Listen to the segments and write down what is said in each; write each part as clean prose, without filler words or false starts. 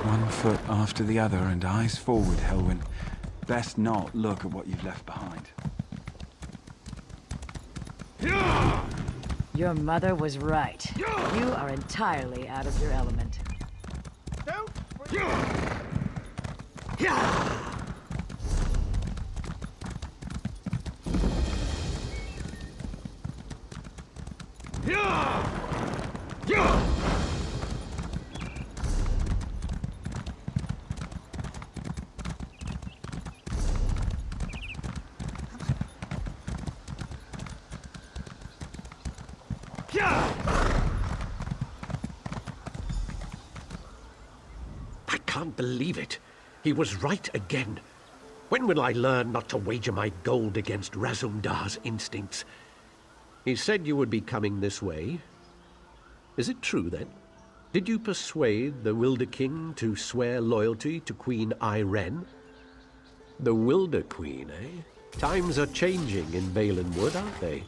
One foot after the other and eyes forward, Helwyn. Best not look at what you've left behind. Your mother was right. You are entirely out of your element. I can't believe it. He was right again. When will I learn not to wager my gold against Razum-dar's instincts? He said you would be coming this way. Is it true, then? Did you persuade the Wilder King to swear loyalty to Queen Irene? The Wilder Queen, eh? Times are changing in Balin Wood, aren't they?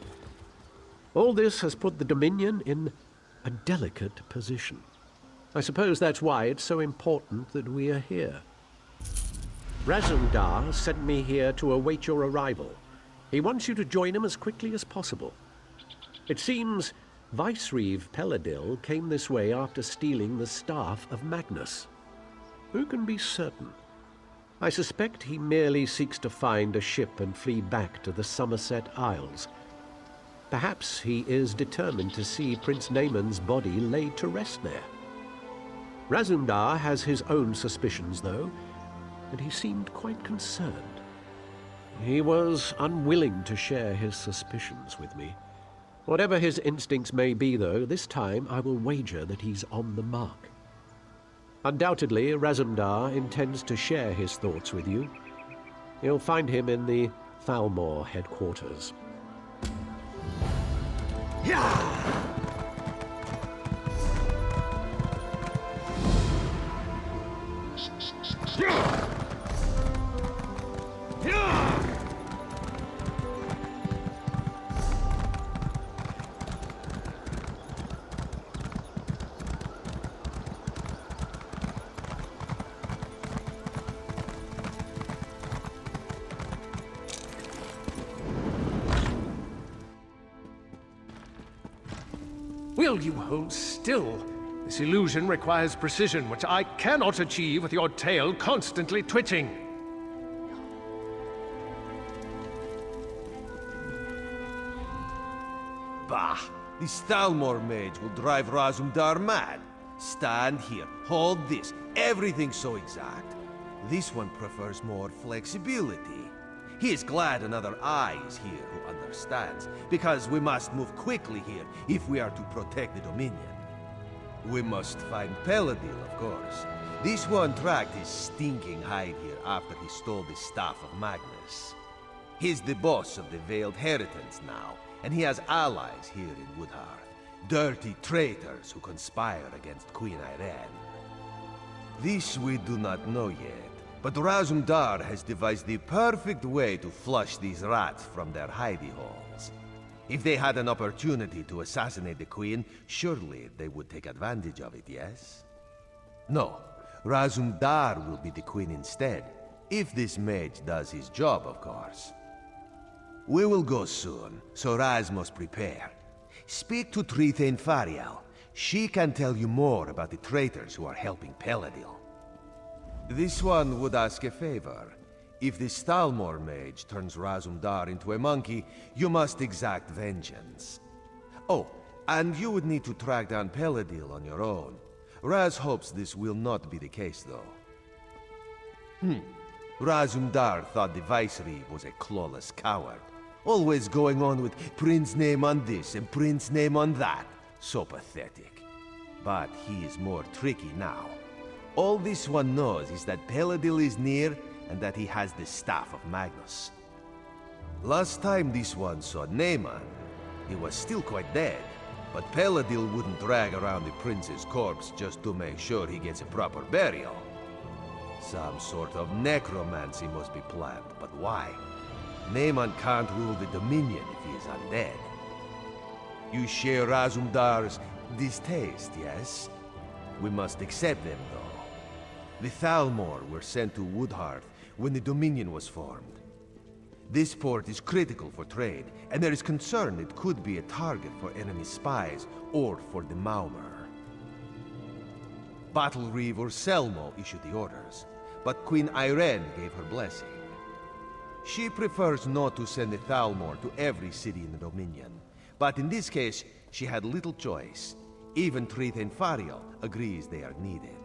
All this has put the Dominion in a delicate position. I suppose that's why it's so important that we are here. Razum-dar sent me here to await your arrival. He wants you to join him as quickly as possible. It seems Vicereeve Peladil came this way after stealing the staff of Magnus. Who can be certain? I suspect he merely seeks to find a ship and flee back to the Somerset Isles. Perhaps he is determined to see Prince Naaman's body laid to rest there. Razum-dar has his own suspicions, though, and he seemed quite concerned. He was unwilling to share his suspicions with me. Whatever his instincts may be, though, this time I will wager that he's on the mark. Undoubtedly, Razum-dar intends to share his thoughts with you. You'll find him in the Thalmor headquarters. Will you hold still? This illusion requires precision, which I cannot achieve with your tail constantly twitching. Bah! This Thalmor mage will drive Razum-dar mad. Stand here, hold this, everything's so exact. This one prefers more flexibility. He is glad another eye is here who understands, because we must move quickly here if we are to protect the Dominion. We must find Peladil, of course. This one tracked his stinking hide here after he stole the staff of Magnus. He's the boss of the Veiled Heritance now, and he has allies here in Woodhearth. Dirty traitors who conspire against Queen Irene. This we do not know yet. But Razum-dar has devised the perfect way to flush these rats from their hidey holes. If they had an opportunity to assassinate the Queen, surely they would take advantage of it, yes? No, Razum-dar will be the Queen instead, if this mage does his job, of course. We will go soon, so Raz must prepare. Speak to Trithane Fariel. She can tell you more about the traitors who are helping Peladil. This one would ask a favor. If the Thalmor mage turns Razum-dar into a monkey, you must exact vengeance. Oh, and you would need to track down Peladil on your own. Raz hopes this will not be the case, though. Razum-dar thought the Vicereeve was a clawless coward. Always going on with Prince name on this and Prince name on that. So pathetic. But he is more tricky now. All this one knows is that Peladil is near and that he has the staff of Magnus. Last time this one saw Naaman, he was still quite dead. But Peladil wouldn't drag around the prince's corpse just to make sure he gets a proper burial. Some sort of necromancy must be planned, but why? Naaman can't rule the Dominion if he is undead. You share Razum-dar's distaste, yes? We must accept them, though. The Thalmor were sent to Woodhearth when the Dominion was formed. This port is critical for trade, and there is concern it could be a target for enemy spies or for the Maumur. Battle Reeve or Selmo issued the orders, but Queen Irene gave her blessing. She prefers not to send the Thalmor to every city in the Dominion, but in this case, she had little choice. Even Trithain Fariel agrees they are needed.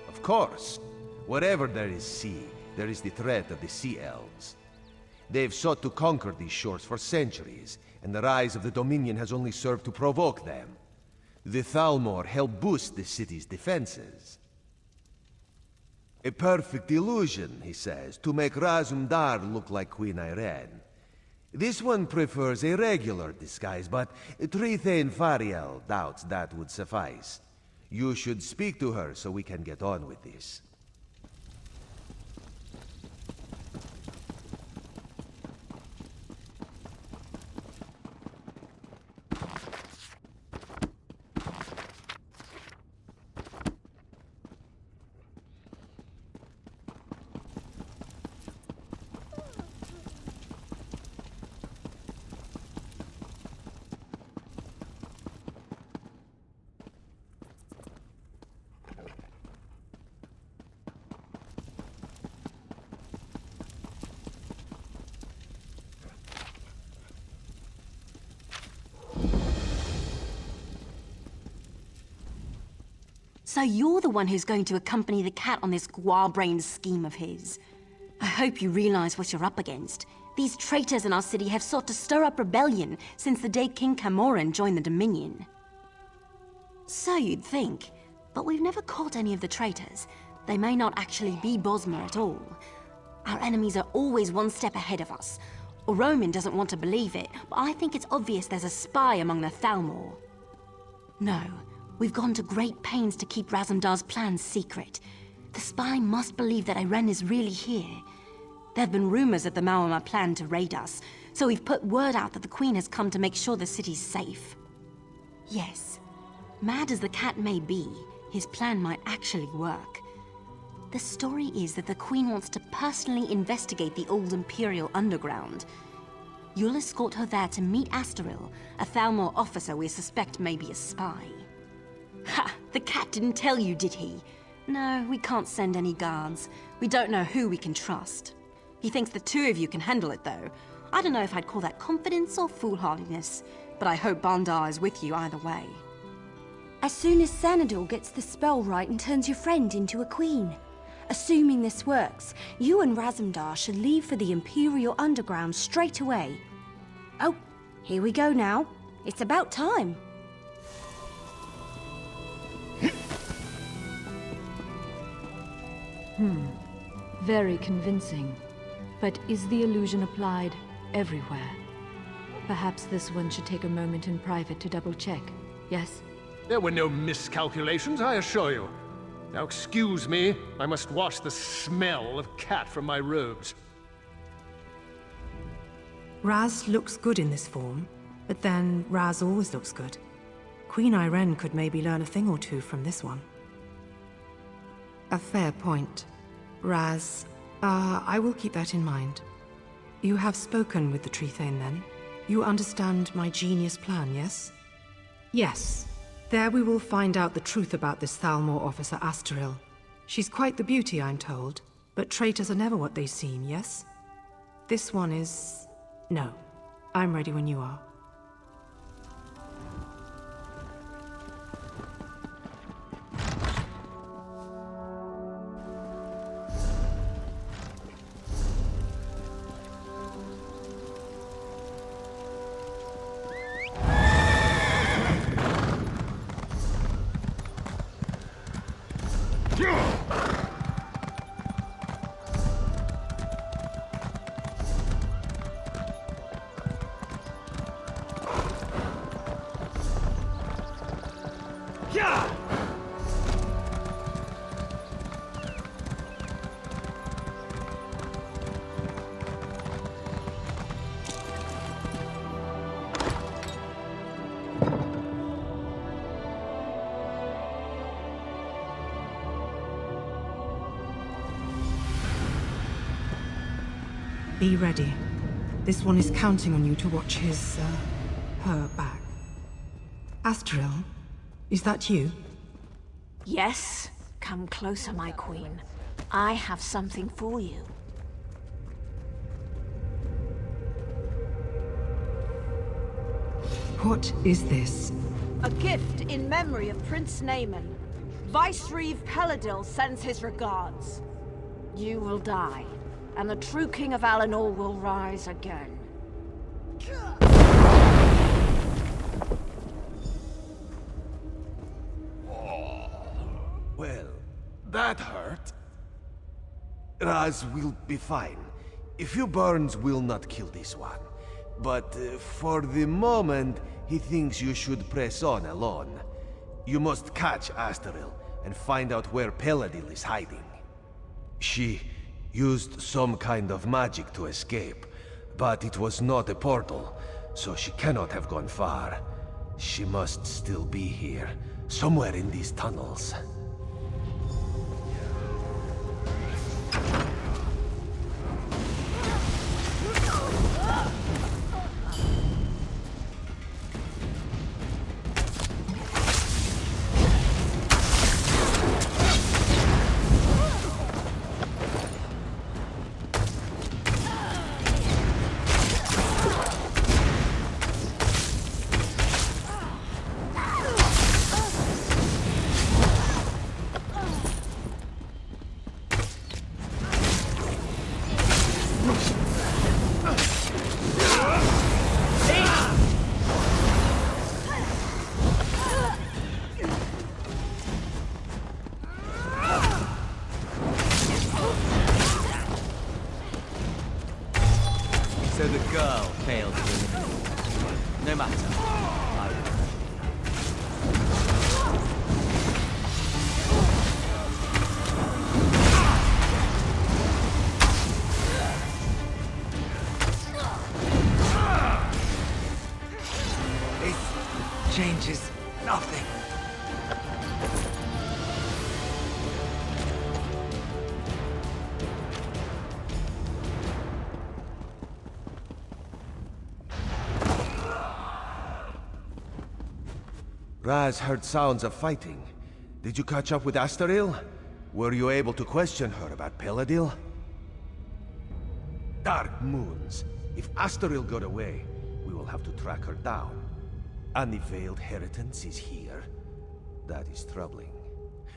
Of course, wherever there is sea, there is the threat of the Sea Elves. They've sought to conquer these shores for centuries, and the rise of the Dominion has only served to provoke them. The Thalmor help boost the city's defenses. A perfect illusion, he says, to make Razum-dar look like Queen Irene. This one prefers a regular disguise, but Trithain Fariel doubts that would suffice. You should speak to her so we can get on with this. So you're the one who's going to accompany the cat on this guar-brained scheme of his. I hope you realize what you're up against. These traitors in our city have sought to stir up rebellion since the day King Camoran joined the Dominion. So you'd think, but we've never caught any of the traitors. They may not actually be Bosmer at all. Our enemies are always one step ahead of us. Roman doesn't want to believe it, but I think it's obvious there's a spy among the Thalmor. No. We've gone to great pains to keep Razum-dar's plans secret. The spy must believe that Irene is really here. There have been rumors that the Maumur plan to raid us, so we've put word out that the Queen has come to make sure the city's safe. Yes, mad as the cat may be, his plan might actually work. The story is that the Queen wants to personally investigate the old Imperial underground. You'll escort her there to meet Astaril, a Thalmor officer we suspect may be a spy. Ha! The cat didn't tell you, did he? No, we can't send any guards. We don't know who we can trust. He thinks the two of you can handle it, though. I don't know if I'd call that confidence or foolhardiness, but I hope Bandar is with you either way. As soon as Xanador gets the spell right and turns your friend into a queen. Assuming this works, you and Razum-dar should leave for the Imperial Underground straight away. Oh, here we go now. It's about time. Very convincing. But is the illusion applied everywhere? Perhaps this one should take a moment in private to double-check, yes? There were no miscalculations, I assure you. Now excuse me, I must wash the smell of cat from my robes. Raz looks good in this form, but then Raz always looks good. Queen Irene could maybe learn a thing or two from this one. A fair point. Raz, I will keep that in mind. You have spoken with the Trithain, then? You understand my genius plan, yes? Yes. There we will find out the truth about this Thalmor officer Astaril. She's quite the beauty, I'm told, but traitors are never what they seem, yes? This one is... No. I'm ready when you are. Be ready. This one is counting on you to watch her back. Astril, is that you? Yes. Come closer, my queen. I have something for you. What is this? A gift in memory of Prince Naaman. Vice-Reeve Peladil sends his regards. You will die, and the true King of Alinor will rise again. Well, that hurt. Raz will be fine. A few burns will not kill this one. But for the moment, he thinks you should press on alone. You must catch Astril and find out where Peladil is hiding. She used some kind of magic to escape, but it was not a portal, so she cannot have gone far. She must still be here, somewhere in these tunnels. So the girl failed to eliminate. No matter. I will. It changes nothing. Raz heard sounds of fighting. Did you catch up with Astril? Were you able to question her about Peladil? Dark moons. If Astril got away, we will have to track her down. And the Veiled Heritance is here. That is troubling.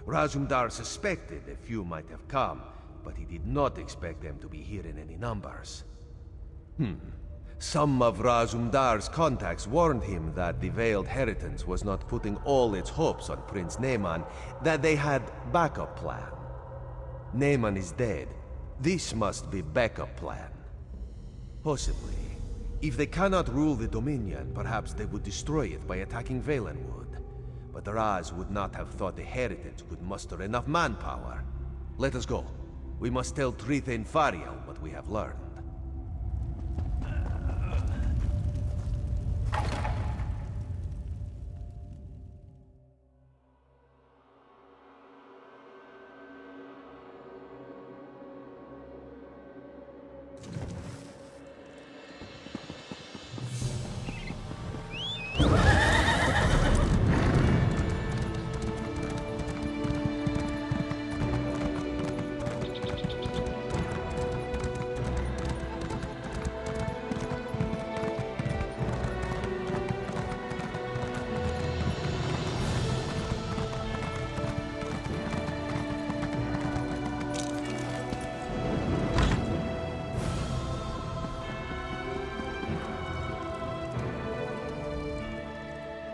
Razum-dar suspected a few might have come, but he did not expect them to be here in any numbers. Some of Razum-dar's contacts warned him that the Veiled Heritance was not putting all its hopes on Prince Naaman, that they had backup plan. Naaman is dead. This must be backup plan. Possibly. If they cannot rule the Dominion, perhaps they would destroy it by attacking Valenwood. But Raz would not have thought the Heritage could muster enough manpower. Let us go. We must tell Tritha and Fariel what we have learned.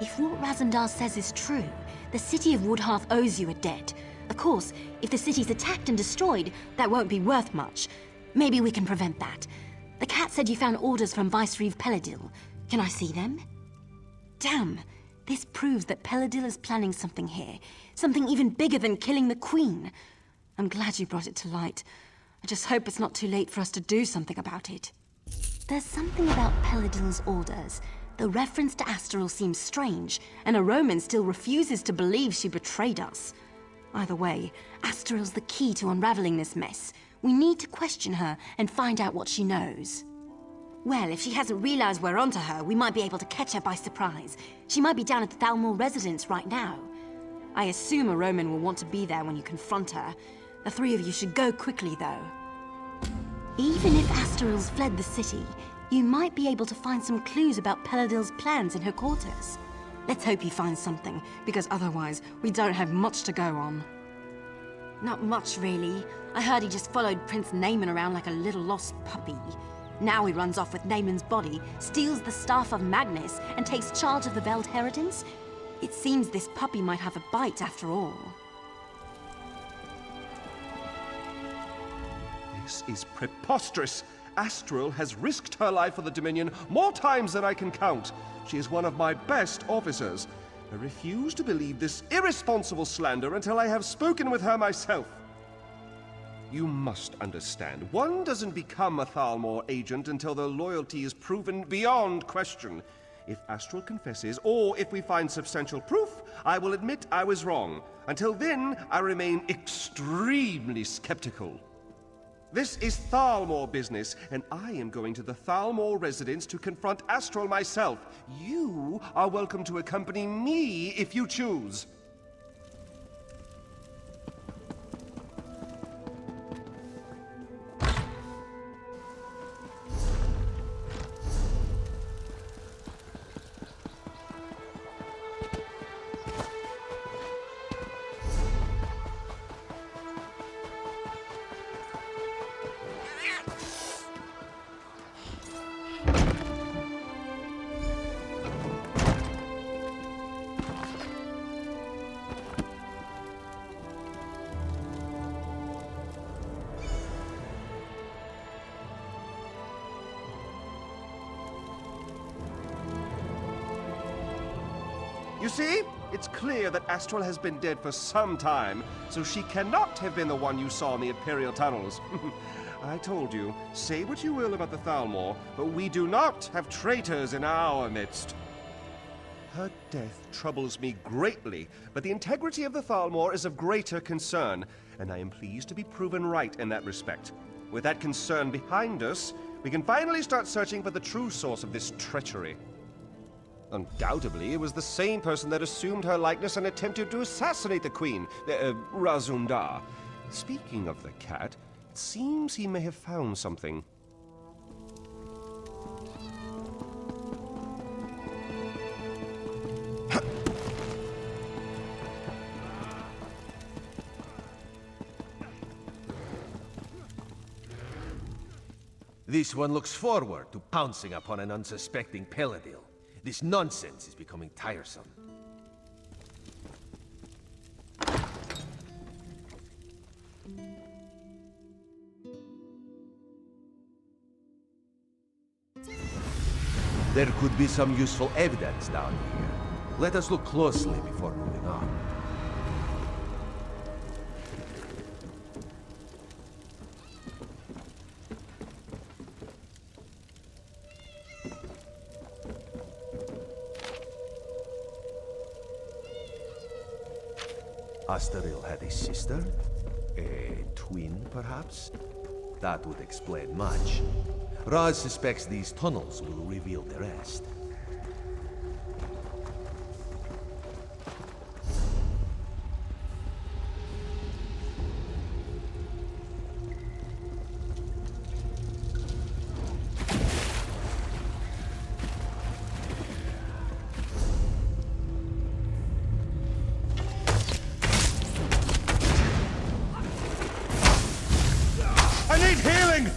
If what Razum-dar says is true, the city of Woodhearth owes you a debt. Of course, if the city's attacked and destroyed, that won't be worth much. Maybe we can prevent that. The cat said you found orders from Vice-Reeve Peladil. Can I see them? Damn! This proves that Peladil is planning something here. Something even bigger than killing the Queen. I'm glad you brought it to light. I just hope it's not too late for us to do something about it. There's something about Peladil's orders. The reference to Astril seems strange, and a Roman still refuses to believe she betrayed us. Either way, Astril's the key to unraveling this mess. We need to question her and find out what she knows. Well, if she hasn't realized we're onto her, we might be able to catch her by surprise. She might be down at the Thalmor residence right now. I assume a Roman will want to be there when you confront her. The three of you should go quickly, though. Even if Asteril's fled the city, you might be able to find some clues about Peladil's plans in her quarters. Let's hope you find something, because otherwise, we don't have much to go on. Not much, really. I heard he just followed Prince Naaman around like a little lost puppy. Now he runs off with Naaman's body, steals the Staff of Magnus, and takes charge of the Veld Heritance. It seems this puppy might have a bite after all. This is preposterous. Astril has risked her life for the Dominion more times than I can count. She is one of my best officers. I refuse to believe this irresponsible slander until I have spoken with her myself. You must understand, one doesn't become a Thalmor agent until their loyalty is proven beyond question. If Astril confesses, or if we find substantial proof, I will admit I was wrong. Until then, I remain extremely skeptical. This is Thalmor business, and I am going to the Thalmor residence to confront Astril myself. You are welcome to accompany me if you choose. You see? It's clear that Astril has been dead for some time, so she cannot have been the one you saw in the Imperial tunnels. I told you, say what you will about the Thalmor, but we do not have traitors in our midst. Her death troubles me greatly, but the integrity of the Thalmor is of greater concern, and I am pleased to be proven right in that respect. With that concern behind us, we can finally start searching for the true source of this treachery. Undoubtedly, it was the same person that assumed her likeness and attempted to assassinate the Queen, Razum-dar. Speaking of the cat, it seems he may have found something. This one looks forward to pouncing upon an unsuspecting Peladil. This nonsense is becoming tiresome. There could be some useful evidence down here. Let us look closely before moving on. Asteril had a sister? A twin, perhaps? That would explain much. Raz suspects these tunnels will reveal the rest. I need healing!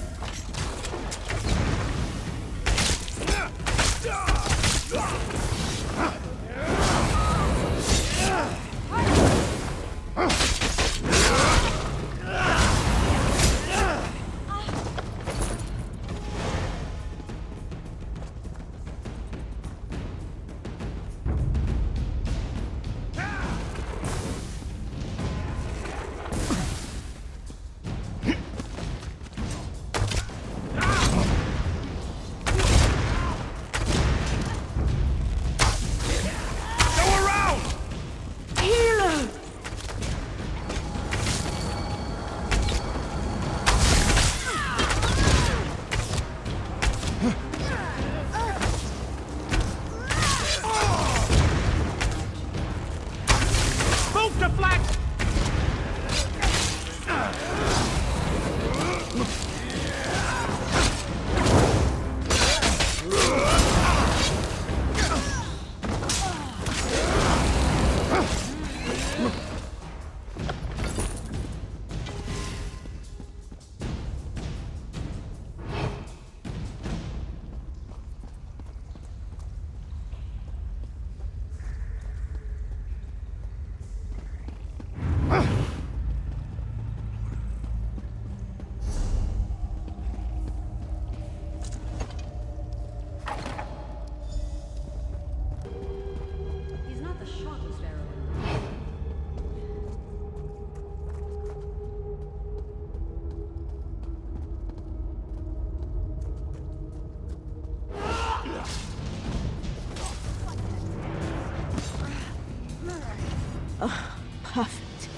Perfect.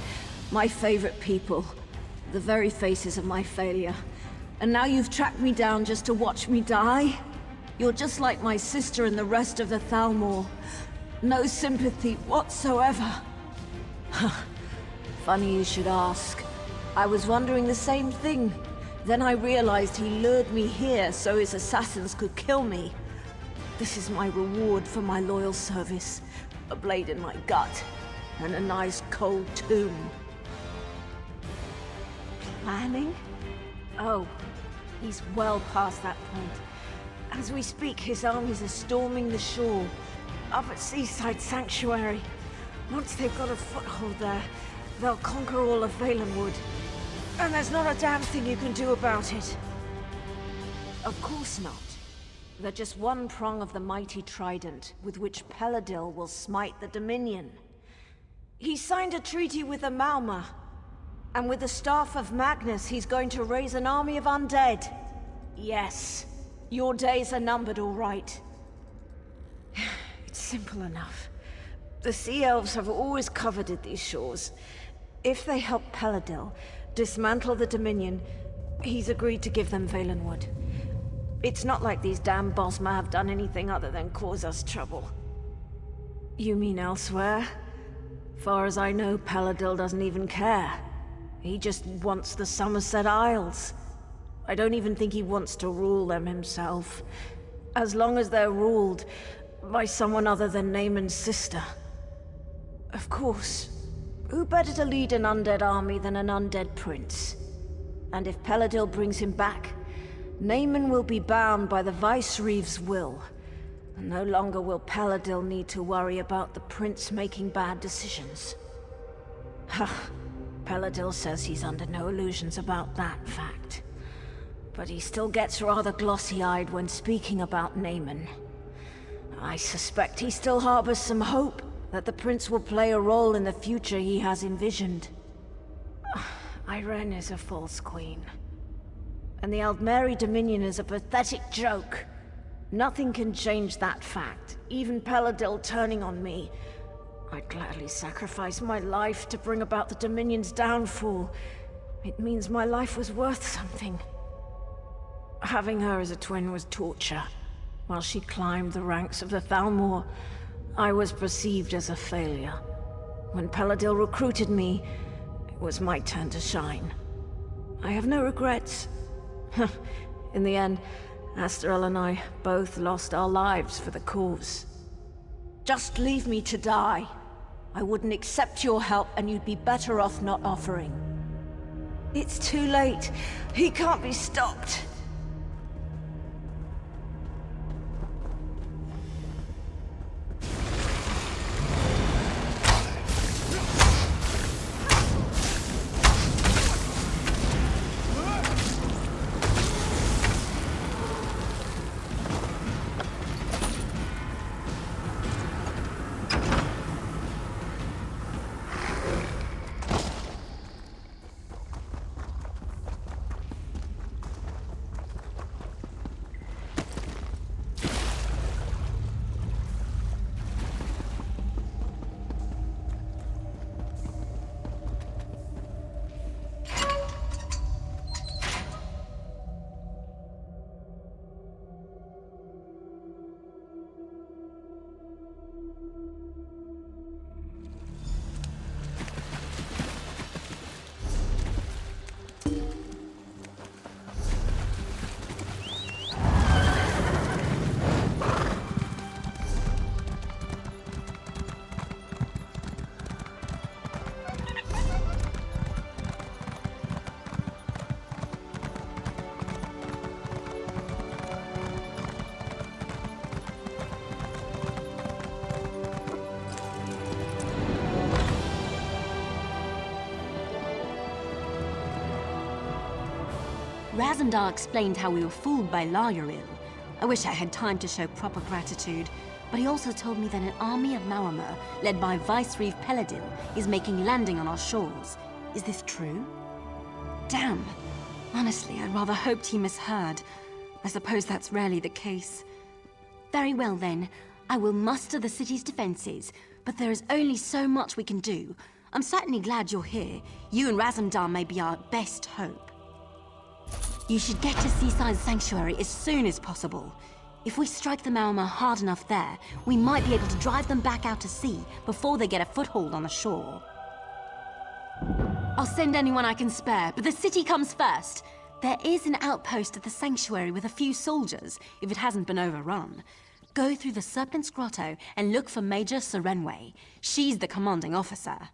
My favorite people. The very faces of my failure. And now you've tracked me down just to watch me die? You're just like my sister and the rest of the Thalmor. No sympathy whatsoever. Funny you should ask. I was wondering the same thing. Then I realized he lured me here so his assassins could kill me. This is my reward for my loyal service. A blade in my gut, and a nice cold tomb. Planning? Oh, he's well past that point. As we speak, his armies are storming the shore, up at Seaside Sanctuary. Once they've got a foothold there, they'll conquer all of Valenwood. And there's not a damn thing you can do about it. Of course not. They're just one prong of the mighty trident with which Peladil will smite the Dominion. He signed a treaty with the Malma, and with the Staff of Magnus, he's going to raise an army of undead. Yes, your days are numbered, all right. It's simple enough. The Sea Elves have always coveted these shores. If they help Peladil dismantle the Dominion, he's agreed to give them Valenwood. It's not like these damn Bosma have done anything other than cause us trouble. You mean elsewhere? Far as I know, Peladil doesn't even care. He just wants the Somerset Isles. I don't even think he wants to rule them himself. As long as they're ruled by someone other than Naaman's sister. Of course. Who better to lead an undead army than an undead prince? And if Peladil brings him back, Naaman will be bound by the Vice-Reeve's will. And no longer will Peladil need to worry about the prince making bad decisions. Ha! Peladil says he's under no illusions about that fact. But he still gets rather glossy-eyed when speaking about Naaman. I suspect he still harbors some hope that the prince will play a role in the future he has envisioned. Irene is a false queen. And the Aldmeri Dominion is a pathetic joke. Nothing can change that fact, even Peladil turning on me. I'd gladly sacrifice my life to bring about the Dominion's downfall. It means my life was worth something. Having her as a twin was torture. While she climbed the ranks of the Thalmor, I was perceived as a failure. When Peladil recruited me, it was my turn to shine. I have no regrets. In the end, Asterel and I both lost our lives for the cause. Just leave me to die. I wouldn't accept your help, and you'd be better off not offering. It's too late. He can't be stopped. Razum-dar explained how we were fooled by Lauril. I wish I had time to show proper gratitude, but he also told me that an army of Maramur, led by Vice-Reeve Peladil, is making landing on our shores. Is this true? Damn. Honestly, I rather hoped he misheard. I suppose that's rarely the case. Very well then. I will muster the city's defenses, but there is only so much we can do. I'm certainly glad you're here. You and Razum-dar may be our best hope. You should get to Seaside Sanctuary as soon as possible. If we strike the Maormer hard enough there, we might be able to drive them back out to sea before they get a foothold on the shore. I'll send anyone I can spare, but the city comes first. There is an outpost at the sanctuary with a few soldiers, if it hasn't been overrun. Go through the Serpent's Grotto and look for Major Serenway. She's the commanding officer.